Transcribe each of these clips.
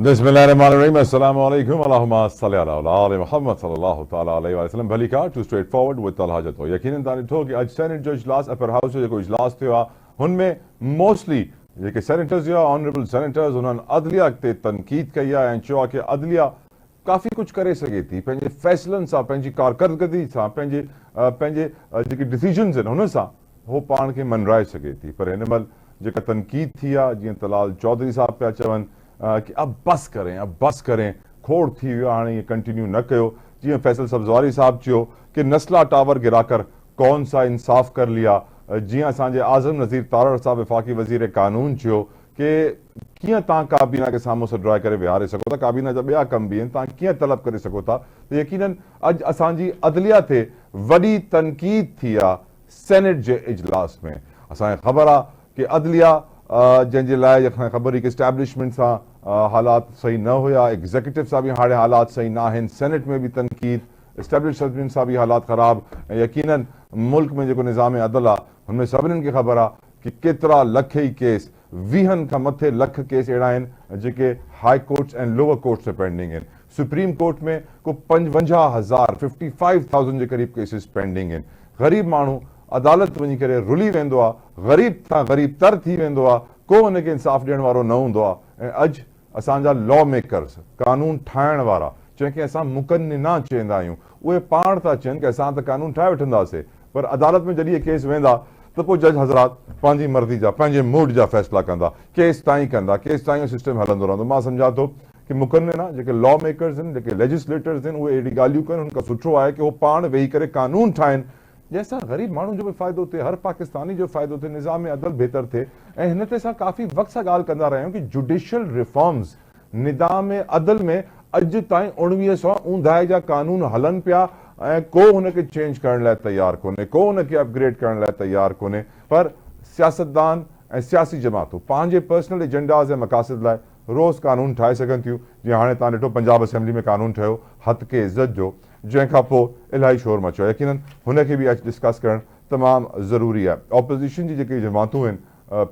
Bismillahirrahmanirrahim. Assalamu alaikum. Allahumma salli ala ali Muhammad sallallahu ta'ala alaihi wa sallam. भली का two straight forward with तल हाजत हो यकीनन ताने थो कि आज सेनेट जो इजलास अपर हाउस जो को इजलास थियो आ हुनमें मोस्टली जेके सेनेटर्स या ऑनरेबल सेनेटर्स उन्हनि अदलिया ते तनकीद कई आहे ऐं चयो आहे कि अदलिया काफ़ी कुछ करे सके थी पंहिंजे फ़ैसिलनि सां पंहिंजी कारकर्दगी सां पंहिंजे जेके डिसीजन्स आहिनि हुन सां हो पाण खे मनराए सके थी। पर हिन महिल जेका तनकीद थी आहे जीअं तलाल चौधरी साहब पिया चवनि कि अब बस करें खोड़ थी वियो हाणे ये कंटिन्यू न कयो। जीअं फैसल सब्ज़वारी साहब चयो कि नस्ला टावर गिराकर कौन सा इंसाफ कर लिया। जीअं असांजे आज़म नज़ीर तारड़ साहब वफ़ाक़ी वज़ीर कानून चयो कि कीअं तव्हां काबीना खे साम्हूं सॾाए करे विहारे सघो था, काबीना जा ॿिया कम बि आहिनि, तव्हां कीअं तलब करे सघो था। त यकीनन अॼु असांजी अदलिया ते वॾी तनकीद थी आहे सेनेट जे इजलास में। असांखे ख़बर आहे कि अदलिया जंहिंजे लाइ असांखे ख़बर हुई कि इस्टेब्लिशमेंट सां हालात सही न हुया, एग्ज़ीक्यूटिव सां बि हाणे हालात सही न आहिनि, सेनेट में बि तनकीद, इस्टेब्लिशमेंट सां बि हालात ख़राब ऐं यकीनन मुल्क में जेको निज़ाम अदल आहे हुनमें सभिनीनि खे ख़बर आहे कि केतिरा लख ई केस 20 खां मथे लख केस अहिड़ा आहिनि जेके हाई कोर्ट्स ऐं लोअर कोर्ट्स में पेंडिंग आहिनि। सुप्रीम कोर्ट में को 55,000 जे क़रीब केसिस पेंडिंग आहिनि। ग़रीब माण्हू अदालत वञी करे रुली वेंदो आहे, ग़रीब सां ग़रीब तर थी वेंदो आहे, को हुनखे इंसाफ़ ॾियण वारो न हूंदो आहे। ऐं अॼु असांजा लॉ मेकर्स कानून ठाहिण वारा जंहिंखे असां मुकन्निना चवंदा आहियूं उहे पाण था चवनि कि असां त कानून ठाहे वठंदासीं, पर अदालत में जॾहिं केस वेंदा त पोइ जज हज़रात पंहिंजी मर्ज़ी जा पंहिंजे मूड जा फ़ैसिला कंदा, केस ताईं कंदा, केस ताईं सिस्टम हलंदो रहंदो। मां सम्झां थो कि मुकन्निना जेके लॉ मेकर्स आहिनि, जेके लेजिस्लेटर्स आहिनि, उहे अहिड़ी ॻाल्हियूं कनि, हुनखां सुठो आहे कि उहो पाण वेही करे कानून ठाहिनि जंहिंसां ग़रीब माण्हू जो बि फ़ाइदो थिए, हर पाकिस्तानी जो फ़ाइदो थिए, निज़ाम अदल बहितर थिए। ऐं हिन ते असां काफ़ी वक़्त सां ॻाल्हि कंदा रहिया आहियूं कि जुडिशियल रिफॉर्म्स निज़ाम अदल में अॼु ताईं 1900 जा कानून हलनि पिया ऐं को हुनखे चेंज करण लाइ तयारु कोन्हे, को हुनखे अपग्रेड करण लाइ तयारु कोन्हे। पर सियासतदान ऐं सियासी जमातूं पंहिंजे पर्सनल एजेंडाज़ ऐं मक़ासिद लाइ रोज़ कानून ठाहे सघनि थियूं। जीअं हाणे तव्हां ॾिठो पंजाब असेंबली में कानून ठहियो हथ के इज़त जो, जंहिंखां पोइ इलाही शोर मचियो। यकीनन हुनखे बि अॼु डिस्कस करणु तमामु ज़रूरी आहे। ऑपोज़िशन जी जेके जमातूं आहिनि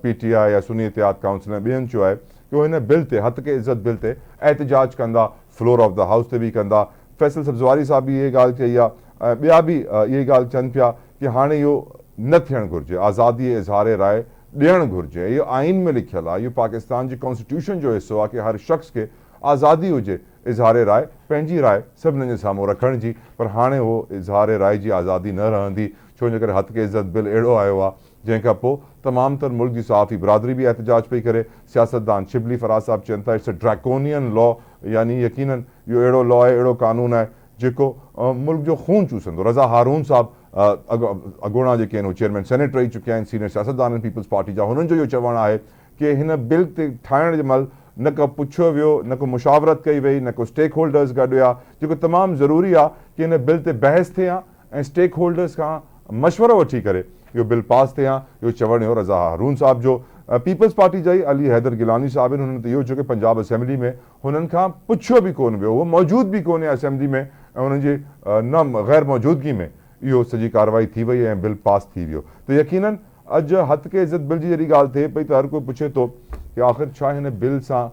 PTI या सुन्नी इत्तेहाद काउंसिल ऐं ॿियनि चयो आहे कि हिन बिल ते हथ के इज़त बिल ते एहतजाज कंदा, फ्लोर ऑफ द हाउस ते बि कंदा। फैसल सब्ज़वारी साहब बि इहे ॻाल्हि चई आहे, ॿिया बि इहे ॻाल्हि चवनि पिया कि हाणे इहो न थियणु घुरिजे, आज़ादी इज़हार राय ॾियणु घुरिजे। इहो आइन में लिखियलु आहे, इहो पाकिस्तान जी कॉन्स्टिट्यूशन जो हिसो आहे कि हर शख़्स खे आज़ादी हुजे इज़हार राय, पंहिंजी राय सभिनीनि जे साम्हूं रखण जी। पर हाणे उहो इज़हार राय जी आज़ादी न रहंदी, छो जे करे हथ के इज़त बिल अहिड़ो आयो आहे जंहिंखां पोइ तमामु तर मुल्क जी सहाफ़ी बिरादरी बि एहतजाज पई करे। सियासतदान शिबली फराज साहब चवनि था इट्स अ ड्रैकोनियन लॉ, यानी यकीनन इहो अहिड़ो लॉ आहे, अहिड़ो कानून आहे जेको मुल्क जो खून चूसंदो। रज़ा हारून साहब अॻोणा जेके आहिनि उहे चेयरमैन सेनेट रही चुकिया आहिनि, सीनियर सियासतदान आहिनि पीपल्स पार्टी जा। हुननि जो इहो चवणु आहे कि हिन बिल ते ठाहिण जे महिल न को पुछियो वियो, न को मुशावरत कई वई, न को स्टेक होल्डर्स गॾु हुआ, जेको तमामु ज़रूरी आहे कि हिन बिल ते बहस थिए हा ऐं स्टेक होल्डर्स खां मशवरो वठी करे इहो बिल पास थिए हा। इहो चवणु हो रज़ा हारून साहब जो। पीपल्स पार्टी जा ई अली हैदर गिलानी साहब आहिनि, हुननि त इहो चयो कि पंजाब असेंबली में हुननि खां पुछियो बि कोन वियो, उहो मौजूदु बि कोन्हे असेंबली में ऐं हुननि जी न ग़ैर मौजूदगी में इहो सॼी कार्रवाई थी वई ऐं बिल पास थी वियो। त यकीनन अॼु हथ के इज़त बिल जी जॾहिं ॻाल्हि थिए पई त हर कोई पुछे थो कि आख़िर छा हिन बिल सां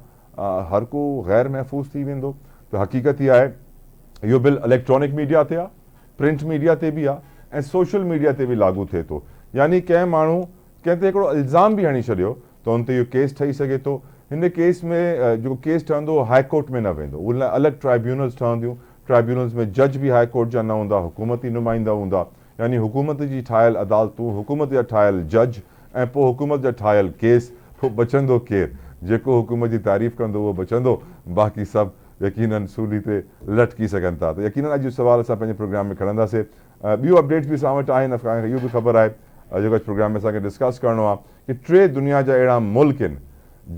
हर को गैर महफ़ूज़ थी वेंदो। त हक़ीक़त इहा आहे इहो बिल इलेक्ट्रॉनिक मीडिया ते आहे, प्रिंट मीडिया ते बि आहे ऐं सोशल मीडिया ते बि लागू थिए थो। यानी कंहिं माण्हू कंहिं ते हिकिड़ो इल्ज़ाम बि हणी छॾियो त हुन ते इहो केस ठही सघे थो। हिन केस में जेको केस ठहंदो हाई कोर्ट में न वेंदो, उन लाइ अलॻि ट्राइब्यूनल्स ठहंदियूं। ट्राइब्यूनल्स में जज बि हाई कोर्ट जा न हूंदा, हुकूमती नुमाइंदा हूंदा, यानी हुकूमत जी ठाहियल अदालतूं, हुकूमत जा ठाहियल जज ऐं पोइ हुकूमत जा ठाहियल केस। पोइ बचंदो केरु? जेको हुकूमत जी तारीफ़ कंदो उहो बचंदो, बाक़ी सभु यकीनन सूली ते लटकी सघनि था। त यकीनन अॼु सुवाल असां पंहिंजे प्रोग्राम में खणंदासीं। ॿियूं अपडेट्स बि असां वटि आहिनि। असांखे इहो बि ख़बर आहे जेको अॼु प्रोग्राम में असांखे डिस्कस करिणो आहे कि 3 दुनिया जा अहिड़ा मुल्क आहिनि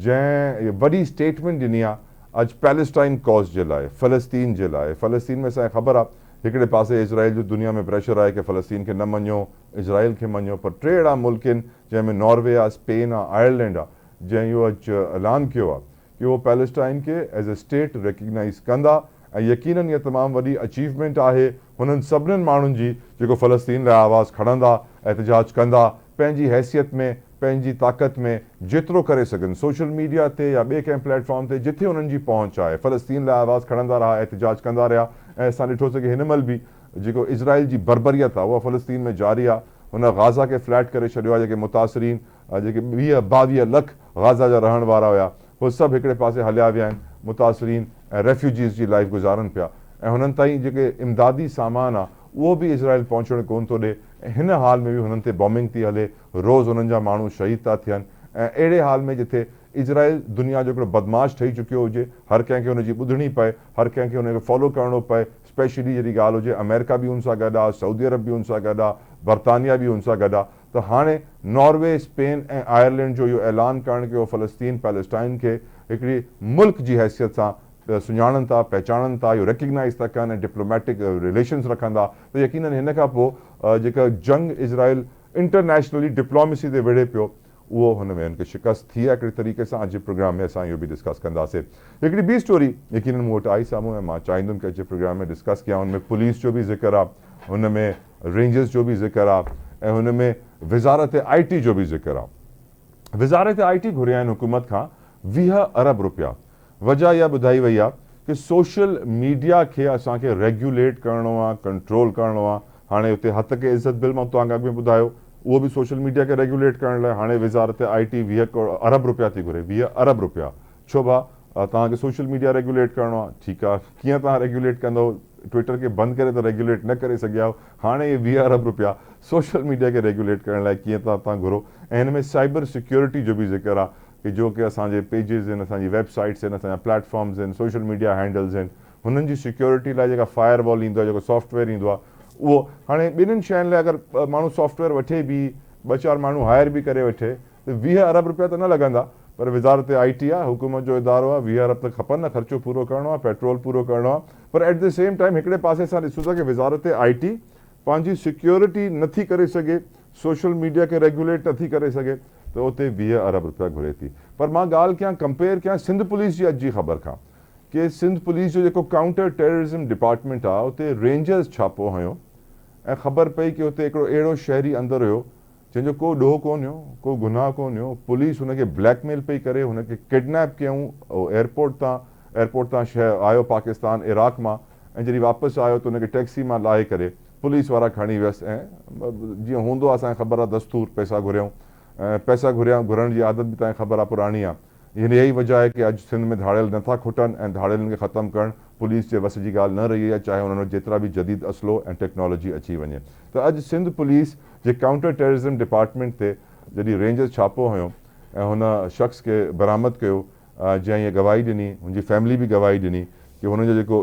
जंहिं वॾी स्टेटमेंट ॾिनी आहे अॼु पैलेस्टाइन कॉज़ जे लाइ, फ़लस्तीन जे लाइ। फ़लस्तीन में असांखे ख़बर आहे हिकिड़े पासे इज़राइल जो दुनिया में प्रेशर आहे कि फ़लस्तीन खे न मञो, इज़राइल खे मञो, पर 3 अहिड़ा मुल्क आहिनि जंहिंमें नॉर्वे आहे, स्पेन आहे, आयरलैंड आहे, जंहिं इहो अॼु ऐलान कयो आहे कि उहो पैलेस्टाइन खे एज़ अ स्टेट रिकग्नाइज़ कंदा। ऐं यकीनन इहा तमामु वॾी अचीवमेंट आहे हुननि सभिनीनि माण्हुनि जी जेको फ़लस्तीन लाइ आवाज़ु खणंदा, एहतजाज कंदा, पंहिंजी हैसियत में पंहिंजी ताक़त में जेतिरो करे सघनि सोशल मीडिया ते या ॿिए कंहिं प्लेटफॉर्म ते जिथे उन्हनि जी पहुच आहे फ़लस्तीन लाइ आवाज़ खणंदा रहा एहतिजाज कंदा रहिया ऐं असां ॾिठोसीं कि हिन महिल बि जेको इज़राइल जी बर्बरियत आहे उहा फ़लस्तीन में जारी आहे। हुन गाज़ा खे फ्लैट करे छॾियो आहे। जेके मुतासिरीन जेके 20-22 लख गाज़ा जा रहण वारा हुया उहे सभु हिकिड़े पासे हलिया विया आहिनि। मुतासिरीन ऐं रेफ्यूजीज़ जी लाइफ गुज़ारनि पिया ऐं हुननि ताईं जेके इमदादी सामान आहे उहो बि इज़राइल पहुचणु कोन थो ॾिए। ऐं हिन हाल में बि हुननि ते बॉम्बिंग थी हले, रोज़ हुननि जा माण्हू शहीद था थियनि ऐं अहिड़े हाल में जिथे इज़राइल दुनिया जो हिकिड़ो बदमाश ठही चुकियो हुजे, हर कंहिंखे हुनजी ॿुधणी पए, हर कंहिंखे हुनखे फॉलो करिणो पए, स्पेशली जहिड़ी ॻाल्हि हुजे अमेरिका बि हुन सां गॾु आहे, सऊदी अरब बि हुन सां गॾु आहे, बरतानिया बि हुन सां गॾु आहे। त हाणे नॉर्वे, स्पेन ऐं आयरलैंड जो इहो ऐलान करणु कि उहो फ़लस्तीन पैलेस्टाइन खे हिकिड़ी मुल्क जी हैसियत सां सुञाणनि था, पहचाननि था, इहो रिकग्नाइज़ था कनि ऐं डिप्लोमेटिक रिलेशन्स रखनि था, त यकीनन हिन खां पोइ जेका जंग इज़राइल इंटरनेशनली डिप्लोमेसी ते विढ़े पियो उहो हुन में हुनखे शिकस्त थी आहे हिकिड़े तरीक़े सां। अॼु जे प्रोग्राम में असां इहो बि डिस्कस कंदासीं। हिकिड़ी ॿी स्टोरी यकीनन मूं वटि आई साम्हूं ऐं मां चाहींदुमि कि अॼु जे प्रोग्राम में डिस्कस कयां। हुन में पुलिस जो बि ज़िक्र आहे, हुन में रेंजर्स जो बि ज़िक्र आहे ऐं हुन में वज़ारत IT जो बि ज़िक्र आहे। वज़ारत IT घुरिया आहिनि हुकूमत खां 20 अरब रुपया। वजह इहा ॿुधाई वई आहे कि सोशल मीडिया खे असांखे रेगुलेट करिणो आहे, कंट्रोल करिणो आहे। हाणे हुते हथ के इज़त बिल मां तव्हांखे अॻु में ॿुधायो उहो बि सोशल मीडिया खे रेगुलेट करण लाइ हाणे वज़ारत IT 20 अरब रुपया थी घुरे। 20 अरब रुपया। छो भाउ तव्हांखे सोशल मीडिया रेगुलेट करिणो आहे, ठीकु आहे, कीअं तव्हां रेगुलेट कंदव? ट्विटर खे बंदि करे त रेगुलेट न करे सघिया आहियो, हाणे इहे 20 अरब रुपया सोशल मीडिया खे रेगुलेट करण लाइ कीअं तव्हां घुरो। ऐं हिन में साइबर सिक्योरिटी जो बि ज़िक्र आहे कि जो कि असांजे पेजिस आहिनि, असांजी वेबसाइट्स आहिनि, असांजा प्लेटफॉर्म्स आहिनि, सोशल मीडिया हैंडल्स आहिनि, हुननि जी सिक्योरिटी लाइ जेका फायर वॉल ईंदो आहे, जेको सॉफ्टवेयर ईंदो आहे, उहो हाणे ॿिन्हिनि शयुनि लाइ अगरि माण्हू सॉफ्टवेयर वठे बि, 2-4 माण्हू हायर बि करे वठे त 20 अरब रुपया त न लॻंदा। पर वज़ारत IT आहे, हुकूमत जो इदारो आहे, 20 अरब त खपनि न, ख़र्चो पूरो करिणो आहे, पेट्रोल पूरो करिणो आहे। पर एट द सेम टाइम हिकिड़े पासे असां ॾिसूं था कि वज़ारत IT पंहिंजी सिक्योरिटी नथी करे सघे, सोशल मीडिया खे रेगुलेट नथी करे सघे, त उते 20 अरब रुपया घुरे थी। पर मां ॻाल्हि कयां, कंपेयर कयां सिंध पुलिस जी अॼु जी ख़बर खां कि सिंध पुलिस जो जेको काउंटर टेररिज़म डिपार्टमेंट आहे उते रेंजर्स छापो हुयो ऐं ख़बर पई कि उते हिकिड़ो अहिड़ो शहरी अंदरि हुयो जंहिंजो को ॾोह कोन हुयो, को गुनाह कोन हुयो। पुलिस हुनखे ब्लैकमेल पई करे, हुनखे किडनैप कयऊं। एयरपोर्ट तां शहर आयो पाकिस्तान इराक मां ऐं जॾहिं वापसि आयो त हुनखे टैक्सी मां लाहे करे पुलिस वारा खणी वियसि ऐं जीअं हूंदो आहे असांखे ख़बर आहे दस्तूर पैसा घुरियऊं ऐं पैसा घुरण जी आदत बि तव्हांखे ख़बर आहे पुराणी आहे। हिन इहा ई वजह आहे कि अॼु सिंध में धाड़ियल नथा खुटनि ऐं धाड़ियलनि खे ख़तमु करणु पुलिस जे वस जी ॻाल्हि न रही आहे, चाहे हुननि वटि जेतिरा बि जदीद असलो ऐं टेक्नोलॉजी अची वञे। त अॼु सिंध पुलिस जे काउंटर टेररिज़म डिपार्टमेंट ते जॾहिं रेंजर्स छापो हुयो ऐं हुन शख़्स खे बरामद कयो जंहिं इहा गवाही ॾिनी, हुनजी फैमिली बि गवाही ॾिनी कि हुनजो जेको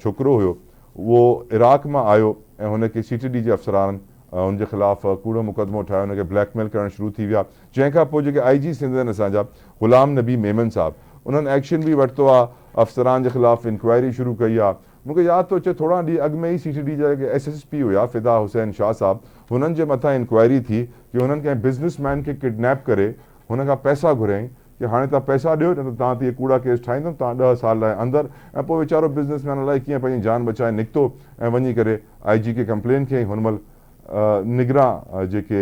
छोकिरो हुयो उहो इराक मां आयो ऐं हुनखे CTD जे अफ़सरान हुनजे ख़िलाफ़ कूड़ो मुक़दमो ठाहियो, हुनखे ब्लैकमेल करणु शुरू थी विया। जंहिंखां पोइ जेके IG सिंध आहिनि असांजा ग़ुलाम नबी मेमन साहब, उन्हनि एक्शन बि वरितो आहे, अफ़सरान जे ख़िलाफ़ इंक्वायरी शुरू कई आहे। मूंखे यादि थो अचे थोरा ॾींहं अॻु में ई CTD जा जेके SSP हुया फ़िदा हुसैन शाह साहब, हुननि जे मथां इंक्वायरी थी कि हुननि कंहिं बिज़नेसमैन खे किडनैप करे हुन खां पैसा घुरियईं कि हाणे तव्हां पैसा ॾियो न त तव्हां ते कूड़ा केस ठाहींदुमि, तव्हां 10 साल लाइ अंदरि। ऐं पोइ वीचारो बिज़नेसमैन अलाए कीअं पंहिंजी जान बचाए निकितो ऐं वञी करे IG खे कंप्लेन कयईं। हुन महिल निगरां जेके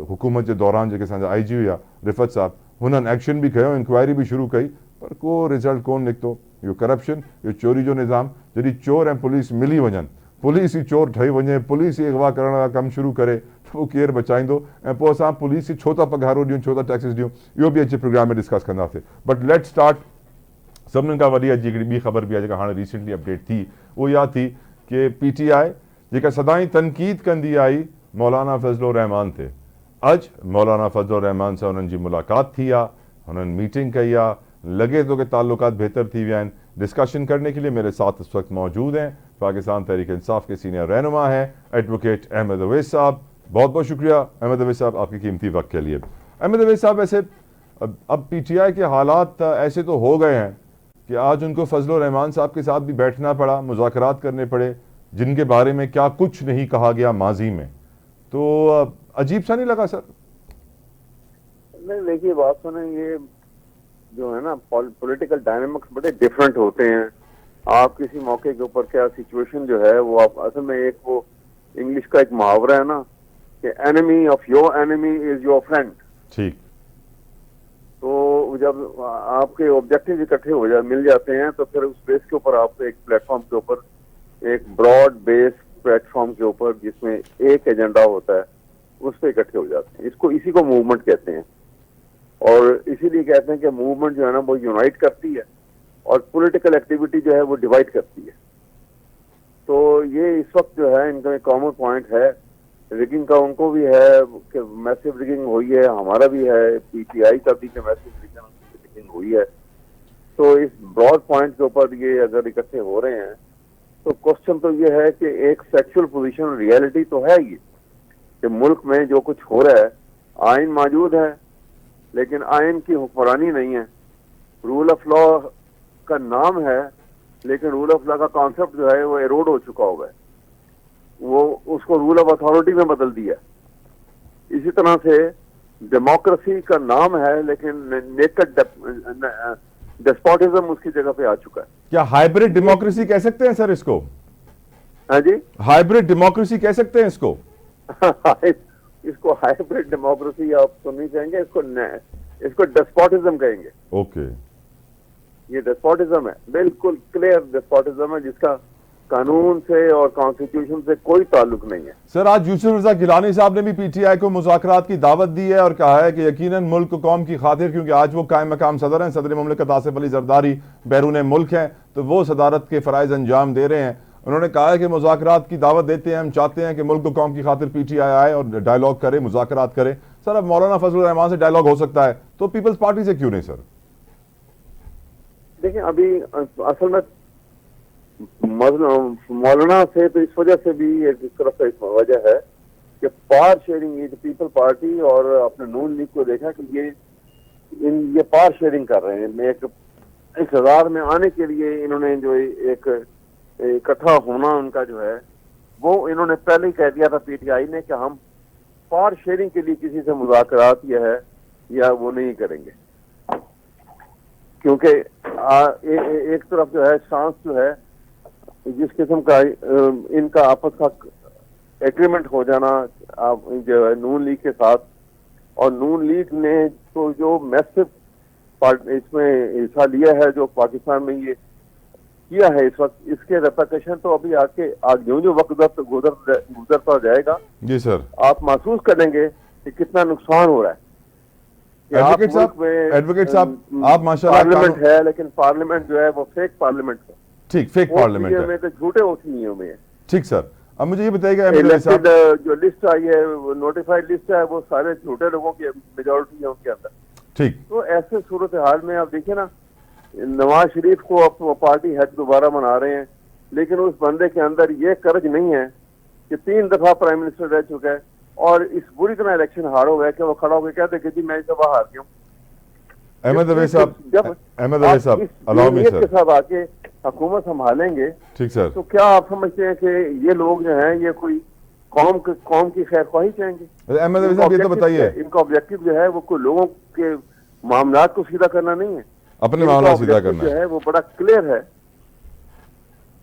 हुकूमत जे दौरान जेके असांजा IG हुआ रिफ़त साहब, हुननि एक्शन बि कयो, इंक्वायरी बि शुरू कई, पर को रिज़ल्ट कोन निकितो। इहो करप्शन, इहो चोरी जो निज़ाम, जॾहिं चोर ऐं पुलिस मिली वञनि, पुलिस ई चोर ठही वञे, पुलिस ई अगवा करण जा कमु शुरू करे त पोइ केरु बचाईंदो ऐं पोइ असां पुलिस खे छो था पघारूं ॾियूं, छो था टैक्सिस ॾियूं, इहो बि अॼु प्रोग्राम में डिस्कस कंदासीं। But let start. सभिनीनि खां वॾी अॼु हिकिड़ी ॿी ख़बर बि आहे जेका हाणे रिसेंटली अपडेट थी, उहो इहा थी कि PTI जेका सदाईं तनक़ीद कंदी आई मौलाना फज़लुर रहमान ते, अॼु मौलाना फज़लुर रहमान सां हुननि जी मुलाक़ात थी आहे, हुननि मीटिंग कई आहे, लगे तो कि ताल्लुकात बेहतर थी विया आहिनि। डिस्कशन करने के लिए मेरे साथ इस वक्त मौजूद हैं पाकिस्तान तहरीक इंसाफ के सीनियर रहनुमा हैं एडवोकेट अहमद अवैस साहब। बहुत बहुत शुक्रिया अहमद अवैस साहब आपके कीमती वक्त के लिए। अहमद अवैस साहब, वैसे अब PTI के हालात ऐसे तो हो गए हैं कि आज उनको फजलुर रहमान साहब के साथ भी बैठना पड़ा, मुज़ाकरात करने पड़े, जिनके बारे में क्या कुछ नहीं कहा गया माजी में, तो अजीब सा नहीं लगा सर? नहीं, देखिए बात सुने, ये जो है ना पॉलिटिकल डायनामिक्स बड़े डिफरेंट होते हैं। आप किसी मौके के ऊपर क्या सिचुएशन जो है वो आप असल में, एक वो इंग्लिश का एक मुहावरा है ना कि enemy of your enemy is your friend. ठीक। तो जब आपके ऑब्जेक्टिव इकट्ठे हो जाए मिल जाते हैं तो फिर उस बेस के ऊपर आप एक प्लेटफॉर्म के ऊपर, एक ब्रॉड बेस प्लेटफॉर्म के ऊपर जिसमें एक एजेंडा होता है, उस पर इकट्ठे हो जाते हैं। इसी को मूवमेंट कहते हैं। और इसीलिए कहते हैं कि मूवमेंट जो है ना वो यूनाइट करती है और पॉलिटिकल एक्टिविटी जो है वो डिवाइड करती है। तो ये इस वक्त जो है इनका एक कॉमन पॉइंट है। रिगिंग का उनको भी है कि मैसिव रिगिंग हुई है, हमारा भी है, पीटीआई का भी कि मैसिव रिगिंग हुई है। तो इस ब्रॉड पॉइंट के ऊपर ये अगर इकट्ठे हो रहे हैं तो क्वेश्चन तो ये है कि एक फैक्चुअल पोजीशन रियलिटी तो है ये कि मुल्क में जो कुछ हो रहा है, आइन मौजूद है लेकिन आइन की हुक्मरानी नहीं है। रूल ऑफ लॉ का नाम है लेकिन रूल ऑफ लॉ का कॉन्सेप्ट जो है वो एरोड हो चुका हुआ है, वो उसको रूल ऑफ अथॉरिटी में बदल दिया। इसी तरह से डेमोक्रेसी का नाम है लेकिन नेकेड डेस्पोटिज्म उसकी जगह पे आ चुका है। क्या हाइब्रिड डेमोक्रेसी कह सकते हैं सर इसको? हाँ जी, हाइब्रिड डेमोक्रेसी कह सकते हैं इसको? इसको हाइब्रिड डेमोक्रेसी आप तो नहीं कहेंगे, इसको डेस्पोटिज्म कहेंगे। ओके। ये डेस्पोटिज्म है, बिल्कुल क्लियर डेस्पोटिज्म है जिसका कानून से और कॉन्स्टिट्यूशन से कोई ताल्लुक नहीं है। सर आज यूसुफ रजा गिलानी साहब ने भी पीटीआई को मुज़ाकरात की दावत दी है और कहा है कि यकीनन मुल्क कौम की खातिर, क्योंकि आज वो कायम मकाम सदर हैं, सदर मुमलिकत आसिफ अली जरदारी बैरून मुल्क हैं, तो वो सदारत के फ़राइज़ अंजाम दे रहे हैं। उन्होंने कहा है कि मुज़ाकरात की दावत देते हैं, हम चाहते हैं कि मुल्क कौम की खातिर पीटीआई आए और डायलॉग करे, मुज़ाकरात करे। सर अब मौलाना फजलुर रहमान से डायलॉग हो सकता है तो पीपल्स पार्टी से क्यों नहीं सर? देखिए अभी असल में मौलाना से तो इस वजह से भी एक तरफ से वजह है कि पार शेयरिंग, ये पीपल पार्टी और अपने नून लीग को देखा कि ये पार शेयरिंग कर रहे हैं। एक इक़्तिदार में आने के लिए इन्होंने जो एक इकट्ठा होना उनका जो है वो इन्होंने पहले ही कह दिया था पीटीआई ने कि हम पार शेयरिंग के लिए किसी से मुज़ाकरात या वो नहीं करेंगे, क्योंकि एक तरफ जो है सांस जो है जिस किस्म का इनका आपस का एग्रीमेंट हो जाना जो है नून लीग के साथ, और नून लीग ने तो जो मैसिव इसमें हिस्सा लिया है जो पाकिस्तान में ये किया है इस वक्त, इसके रेपरकशन तो अभी आगे जो वक्त गुजरता जाएगा जी सर आप महसूस करेंगे कि कितना नुकसान हो रहा है। एडवोकेट साहब आप माशाल्लाह पार्लियामेंट है लेकिन पार्लियामेंट जो है वो फेक पार्लियामेंट है। ठीक, फेक पार्लियामेंट है, तो झूठे ओपिनियन में है। ठीक सर, अब मुझे ये बताइएगा जो लिस्ट आई है नोटिफाइड लिस्ट है वो सारे झूठे लोगों की मेजोरिटी है उनके अंदर। ठीक, तो ऐसे सूरत हाल में आप देखिए ना, नवाज शरीफ को अब वो पार्टी हेड दोबारा बना रहे हैं लेकिन उस बंदे के अंदर ये कर्ज नहीं है कि 3 दफा प्राइम मिनिस्टर रह चुका है और इस बुरी तरह इलेक्शन हार हो गया कि वो खड़ा होकर कहते कि जी मैं इस दफा हार गया हूँ। अहमद अवैस साहब अलाउ मी सर, के साथ आके हुकूमत संभालेंगे, ठीक सर, तो क्या आप समझते हैं कि ये लोग जो हैं ये कोई कौम की खैर ख्वाही चाहेंगे? अहमद अवैस साहब ये तो बताइए, इनका ऑब्जेक्टिव जो है वो कोई लोगों के मामलात को सीधा करना नहीं है, अपने मामला सीधा करना जो है वो बड़ा क्लियर है।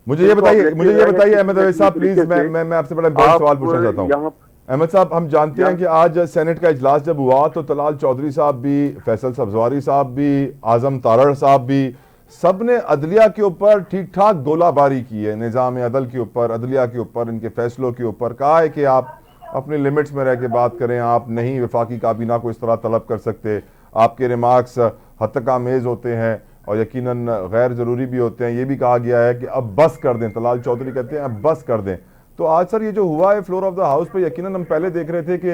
मुझे ये बताइए अहमद अवैस साहब प्लीज, मैं आपसे बड़ा इंपॉर्टेंट सवाल पूछना चाहता हूँ। अहमद साहब हम जानते हैं कि आज सेनेट का इजलास जब हुआ तो तलाल चौधरी साहब भी, फैसल सब्जवारी साहब भी, आजम तारड़ साहब भी, सब ने अदलिया के ऊपर ठीक ठाक गोलाबारी की है, निज़ाम अदल के ऊपर, अदलिया के ऊपर, इनके फैसलों के ऊपर। कहा है कि आप अपने लिमिट्स में रह के बात करें, आप नहीं वफाकी काबीना को इस तरह तलब कर सकते, आपके रिमार्क्स हत्तकामेज़ होते हैं और यकीनन गैर ज़रूरी भी होते हैं। ये भी कहा गया है कि अब बस कर दें, तलाल चौधरी कहते हैं अब बस कर दें। तो आज सर ये जो हुआ है फ्लोर ऑफ द हाउस पे, यकीनन हम पहले देख रहे थे कि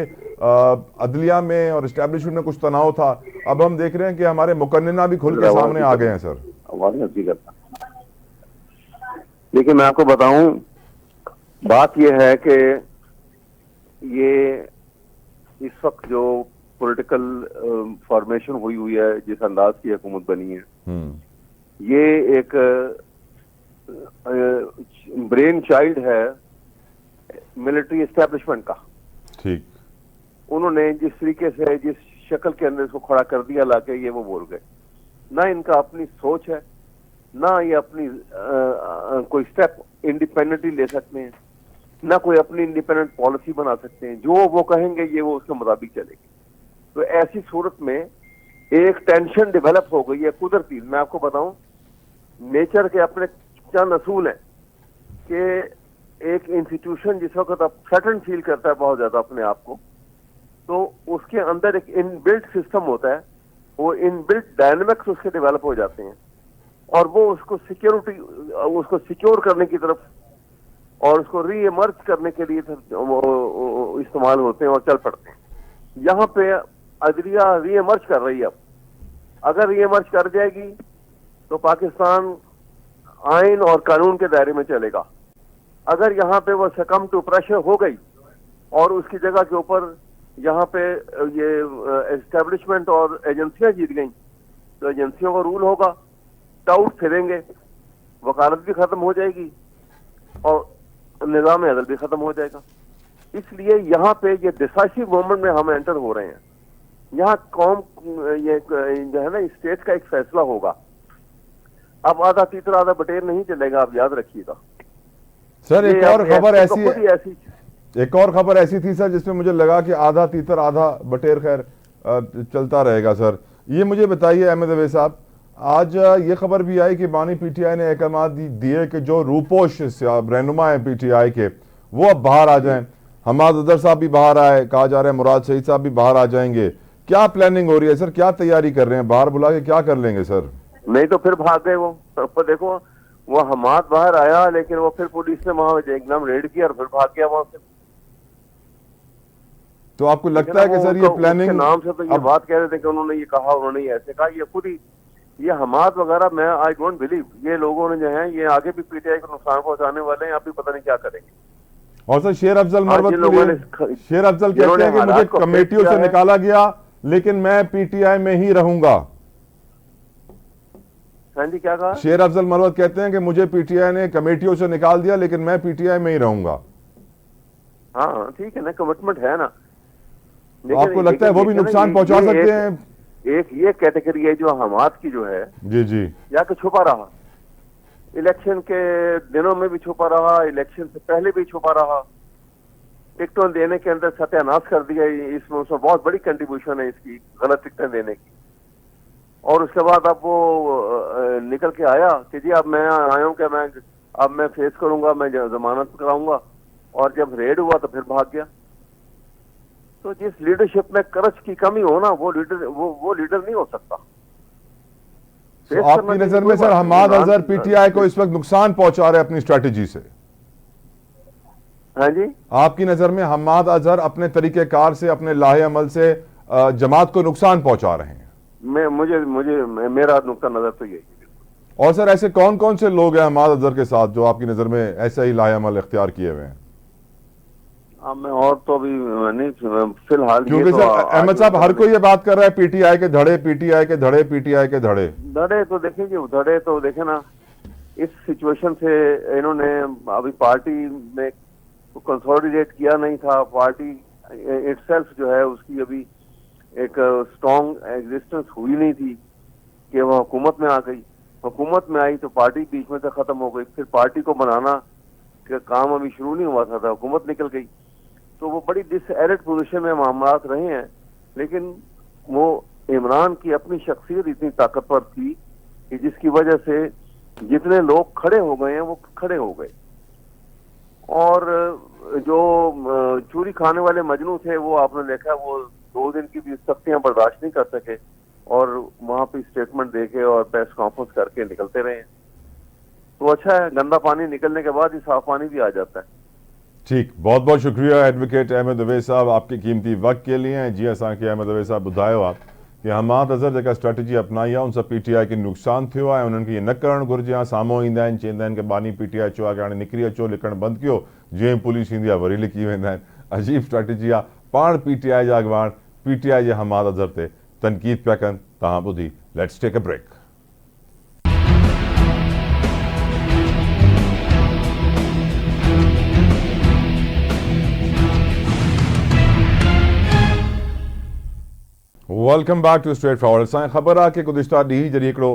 अदलिया में और एस्टेब्लिशमेंट में कुछ तनाव था, अब हम देख रहे हैं कि हमारे मुकन्निना भी खुल के सामने आ गए हैं सर। लेकिन मैं आपको बताऊं, बात यह है कि ये इस वक्त जो पॉलिटिकल फॉर्मेशन हुई है, जिस अंदाज की हुकूमत बनी है, ये एक ब्रेन चाइल्ड है मिलिट्री एस्टेब्लिशमेंट का। ठीक, उन्होंने जिस तरीके से जिस शक्ल के अंदर इसको खड़ा कर दिया लाके, ये वो बोल गए। ना इनका अपनी सोच है, ना ये अपनी कोई स्टेप इंडिपेंडेंटली ले सकते हैं। ना कोई अपनी इंडिपेंडेंट पॉलिसी बना सकते हैं। जो वो कहेंगे ये वो उसके मुताबिक चलेगी। तो ऐसी सूरत में एक टेंशन डेवलप हो गई है कुदरती। मैं आपको बताऊं, नेचर के अपने चंद असूल हैं कि एक इंस्टीट्यूशन जिस वक्त आप थ्रेटन फील करता है बहुत ज्यादा अपने आप को, तो उसके अंदर एक इनबिल्ट सिस्टम होता है, वो इनबिल्ट डायनेमिक्स उसके डेवलप हो जाते हैं और वो उसको सिक्योर करने की तरफ और उसको री इमर्ज करने के लिए वो इस्तेमाल होते हैं और चल पड़ते हैं। यहाँ पे अदलिया री इमर्ज कर रही है। अब अगर री इमर्ज कर जाएगी तो पाकिस्तान आइन और कानून के दायरे में चलेगा। अगर यहाँ पे वो सकम टू प्रेशर हो गई और उसकी जगह के ऊपर यहाँ पे ये एस्टेब्लिशमेंट और एजेंसियां जीत गई तो एजेंसियों का रूल होगा, टाउट फिरेंगे, वकालत भी खत्म हो जाएगी और निजाम अदल भी खत्म हो जाएगा। इसलिए यहाँ पे ये डिसाइसिव मोमेंट में हम एंटर हो रहे हैं। यहाँ कौम ये जो है ना स्टेट का एक फैसला होगा। अब आधा तीसरा आधा बटेर नहीं चलेगा, आप याद रखिएगा। सर एक और खबर ऐसी एक और खबर ऐसी थी सर जिसमें मुझे लगा कि आधा तीतर आधा बटेर खैर चलता रहेगा। सर ये मुझे बताइए अहमद अवैस साहब, आज ये खबर भी आई कि बानी पीटीआई ने अहकाम दिए कि जो रूपोश रहनुमा है पीटीआई के वो अब बाहर आ जाएं। हमाद अजहर साहब भी बाहर आए, कहा जा रहा है मुराद शहीद साहब भी बाहर आ जाएंगे। क्या प्लानिंग हो रही है सर, क्या तैयारी कर रहे हैं? बाहर बुला के क्या कर लेंगे सर? नहीं तो फिर भाग गए वो। तो देखो वो हमाद बाहर आया लेकिन वो फिर पुलिस ने वहां एकदम रेड किया और फिर भाग गया वहां से। तो आपको लगता है कि सर ये प्लानिंग नाम से तो ये बात कह रहे थे कि उन्होंने ये कहा, उन्होंने ये ऐसे कहा, ये खुद ही ये हमाद वगैरह, मैं आई डोंट बिलीव ये लोगों ने जो है ये आगे भी पीटीआई को नुकसान पहुंचाने वाले हैं। आप भी पता नहीं क्या करेंगे। और सर शेर अफजल मरवत शेर अफजल कहते हैं कि मुझे कमेटियों से निकाला गया लेकिन मैं पीटीआई में ही रहूंगा। हाँ जी, क्या कहा? शेर अफजल मरवत कहते हैं कि मुझे पीटीआई ने कमेटियों से निकाल दिया लेकिन मैं पीटीआई में ही रहूंगा। हाँ ठीक है ना, कमिटमेंट है ना। आपको लगता है वो भी नुकसान पहुंचा सकते हैं? एक ये कैटेगरी है जो हमाद की जो है जी जी या कि छुपा रहा, इलेक्शन के दिनों में भी छुपा रहा, इलेक्शन से पहले भी छुपा रहा, टिकटों देने के अंदर सत्यानाश कर दिया। इसमें उसमें बहुत बड़ी कंट्रीब्यूशन है इसकी, गलत टिकटें देने की। और उसके बाद अब वो निकल के आया कि जी अब मैं आया हूँ कि मैं फेस करूंगा, मैं जमानत कराऊंगा। और जब रेड हुआ तो फिर भाग गया। तो जिस लीडरशिप में करच की कमी हो ना, वो लीडर नहीं हो सकता। तो आपकी नजर में सर हमाद अजहर पीटीआई को इस वक्त नुकसान पहुंचा रहे अपनी स्ट्रेटेजी से? हाँ जी, आपकी नजर में हमाद अजहर अपने तरीकेकार से, अपने लाहे अमल से जमात को नुकसान पहुंचा रहे हैं? मेरा नुक्ता नजर तो यही है। और सर ऐसे कौन कौन से लोग हैं हमाद अजहर के साथ जो आपकी नजर में ऐसा ही लाहे अमल इख्तियार किए हुए हैं? मैं और तो अभी नहीं फिलहाल, क्योंकि सर अहमद साहब हर कोई ये बात कर रहा है पीटीआई के धड़े, पीटीआई के धड़े, पीटीआई के धड़े। धड़े तो देखें जी, धड़े तो देखे ना, इस सिचुएशन से इन्होंने अभी पार्टी में कंसोलिडेट किया नहीं था। पार्टी इटसेल्फ जो है उसकी अभी एक स्ट्रॉन्ग एग्जिस्टेंस हुई नहीं थी कि वह हुकूमत में आ गई। हुकूमत में आई तो पार्टी बीच में से खत्म हो गई। फिर पार्टी को बनाना का काम अभी शुरू नहीं हुआ था, हुकूमत निकल गई। तो वो बड़ी डिसएरिड पोजीशन में मामलात रहे हैं। लेकिन वो इमरान की अपनी शख्सियत इतनी ताकतवर थी कि जिसकी वजह से जितने लोग खड़े हो गए हैं वो खड़े हो गए। और जो चूरी खाने वाले मजनू थे वो आपने देखा, वो 2 दिन की भी सख्तियां बर्दाश्त नहीं कर सके और वहां पे स्टेटमेंट देके और प्रेस कॉन्फ्रेंस करके निकलते रहे हैं। तो अच्छा है, गंदा पानी निकलने के बाद ही साफ पानी भी आ जाता है। ठीक, बहुत बहुत शुक्रिया एडवोकेट अहमद अवैस साहब आपके कीमती वक्त के लिए। जी असांखे अहमद अवैस साहब ॿुधायो आहे कि हमाद अज़हर जेका स्ट्रेटजी अपनाई आहे उन सां पीटीआई खे नुक़सानु थियो आहे। उन्हनि खे इहे न करणु घुरिजे आहे। साम्हूं ईंदा आहिनि, चवंदा आहिनि कि बानी पीटीआई चयो आहे कि हाणे निकिरी अचो, लिखणु बंदि कयो। जीअं पुलिस ईंदी आहे वरी लिकी वेंदा आहिनि। अजीब स्ट्रेटजी आहे। पाण पीटीआई जा अॻवान पीटीआई जे हमाद अज़हर ते तनक़ीद पिया कनि। तव्हां ॿुधी, let's take a break. Welcome back to straight forward. असांखे ख़बर आहे कि गुज़िश्ता ॾींहुं जॾहिं हिकिड़ो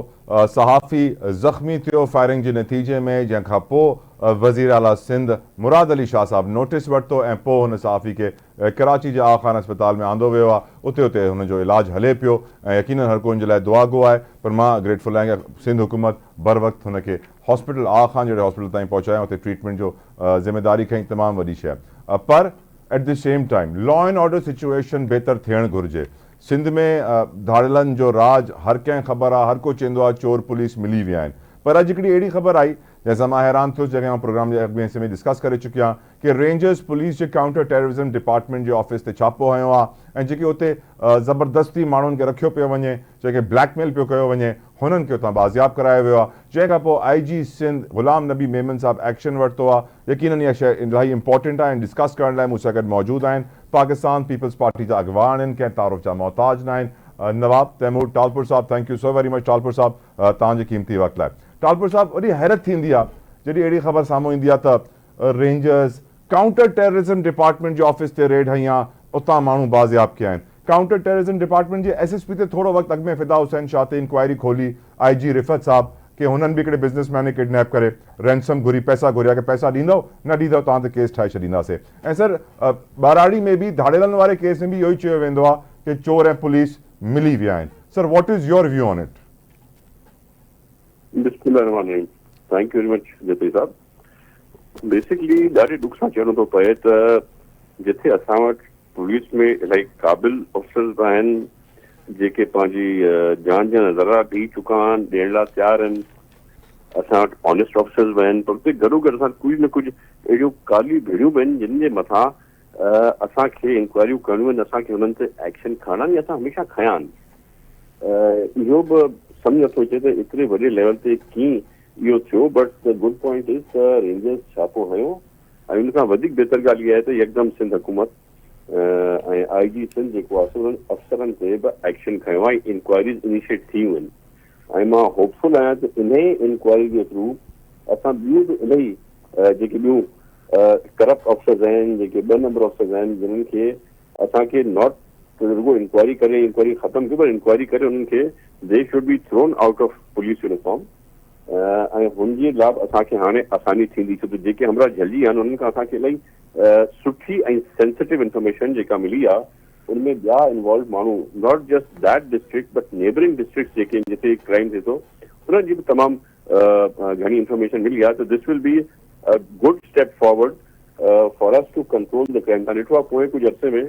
सहाफ़ी ज़ख़्मी थियो फायरिंग जे नतीजे में, जंहिंखां पोइ वज़ीर आला सिंध मुराद अली शाह साहब नोटिस वरितो ऐं पोइ हुन सहाफ़ी खे कराची जे आगा ख़ान अस्पताल में आंदो वियो आहे। उते उते हुनजो इलाजु हले पियो ऐं यकीनन हर कोई हुन जे लाइ दुआ गो आहे। पर मां ग्रेटफुल आहियां कि सिंध हुकूमत बर वक़्तु हुनखे हॉस्पिटल आगा ख़ान जहिड़े हॉस्पिटल ताईं पहुचायूं, उते ट्रीटमेंट जो ज़िम्मेदारी खईं, तमामु वॾी शइ। पर at the same time law and order situation बहितर थियणु घुरिजे। सिंध में धाड़ेलनि जो राज हर कंहिं ख़बर आहे, हर को चवंदो आहे चोर पुलिस मिली विया आहिनि। पर अॼु हिकिड़ी अहिड़ी ख़बर आई जंहिंसां मां हैरान थियो, जंहिंखे मां प्रोग्राम जे अॻु में डिस्कस करे चुकियो आहियां कि रेंजर्स पुलिस जे काउंटर टेररिज़म डिपार्टमेंट जे ऑफिस ते छापो हयो आहे ऐं जेके उते ज़बरदस्ती माण्हुनि खे रखियो पियो वञे, जंहिंखे ब्लैकमेल पियो कयो वञे, हुननि खे उतां बाज़ियाब करायो वियो आहे। जंहिंखां पोइ IG सिंध ग़ुलाम नबी मेमन साहब एक्शन वरितो आहे। यकीनन इहा शइ इलाही इंपॉर्टेंट आहे ऐं डिस्कस करण लाइ मूंसां गॾु मौजूदु आहिनि पाकिस्तान पीपल्स पार्टी जा अॻुवान आहिनि, कंहिं तारुफ़ जा मोहताज न आहिनि। Nawab Taimur Talpur sahab, thank you so very much Talpur sahab तव्हांजे क़ीमती वक़्त लाइ। टालपुर साहब, वॾी हैरत थींदी आहे जॾहिं अहिड़ी ख़बर साम्हूं ईंदी आहे त रेंजर्स काउंटर टेररिज़म डिपार्टमेंट जे ऑफिस ते रेड हई आहे, उतां माण्हू बाज़ियाब कया आहिनि। काउंटर टेररिज़म डिपार्टमेंट जे SSP ते थोरो वक़्तु अॻु में फिदा हुसैन शाह ते इंक्वायरी खोली IG रिफ़त साहब कि हुननि बि हिकिड़े बिज़नेसमैन खे किडनैप करे रैंसम घुरी, पैसा घुरिया कि पैसा ॾींदव न ॾींदव तव्हां ते केस ठाहे छॾींदासीं। ऐं सर बाराड़ी में बि धाड़ेलनि वारे केस में बि इहो ई चयो वेंदो आहे कि चोर ऐं पुलिस मिली विया आहिनि। Sir, what is your view on it? बिस्मिल्लाहिर्रहमानिर्रहीम। थैंक यू वेरी मच जती साहब। बेसिकली ॾाढे दुख सां चवणो थो पए त जिथे असां वटि पुलिस में इलाही क़ाबिल ऑफिसर्स आहिनि जेके पंहिंजी जान जा नज़ारा ॾेई चुका आहिनि, ॾियण लाइ तयारु आहिनि, असां वटि ऑनेस्ट ऑफिसर्स बि आहिनि, पर उते गॾो गॾु असां कुझु न कुझु अहिड़ियूं कालियूं भेड़ियूं बि आहिनि जिन जे मथां असांखे इंक्वायरियूं करणियूं आहिनि, असांखे हुननि ते एक्शन खणणा आहिनि, असां हमेशह खयां आहिनि। इहो बि सम्झ नथो अचे त एतिरे वॾे लेवल ते कीअं इहो थियो। But the good point is त रेंजर्स छापो हयो ऐं उन खां वधीक बहितर ॻाल्हि इहा आहे त यकदम सिंध हुकूमत ऐं IG सिंध जेको आहे उन्हनि अफ़सरनि ते बि एक्शन खयो आहे, इंक्वायरीज़ इनिशिएट थी वियूं आहिनि। ऐं मां होपफुल आहियां त इन इंक्वायरी जे थ्रू असां ॿियूं बि इलाही जेके ॿियूं करप्ट ऑफिसर्स आहिनि, जेके 2 नंबर ऑफिसर्स आहिनि, जिन्हनि खे असांखे नॉट रुगो इंक्वायरी करे इंक्वायरी ख़तमु कयो, पर इंक्वायरी करे उन्हनि खे they should be thrown out of police uniform ऐं हुनजे लाइ असांखे हाणे आसानी थींदी छो त जेके हमरा झलिजी आहिनि उन्हनि खां असांखे इलाही सुठी ऐं सेंसिटिव इंफॉर्मेशन जेका मिली आहे उनमें ॿिया इन्वॉल्व माण्हू not just that district but neighbouring district जेके जिते क्राइम थिए थो उन्हनि जी बि तमामु घणी इंफॉर्मेशन मिली आहे। त this will be a good step forward for us to control the crime. तव्हां ॾिठो आहे पोइ कुझु अर्से में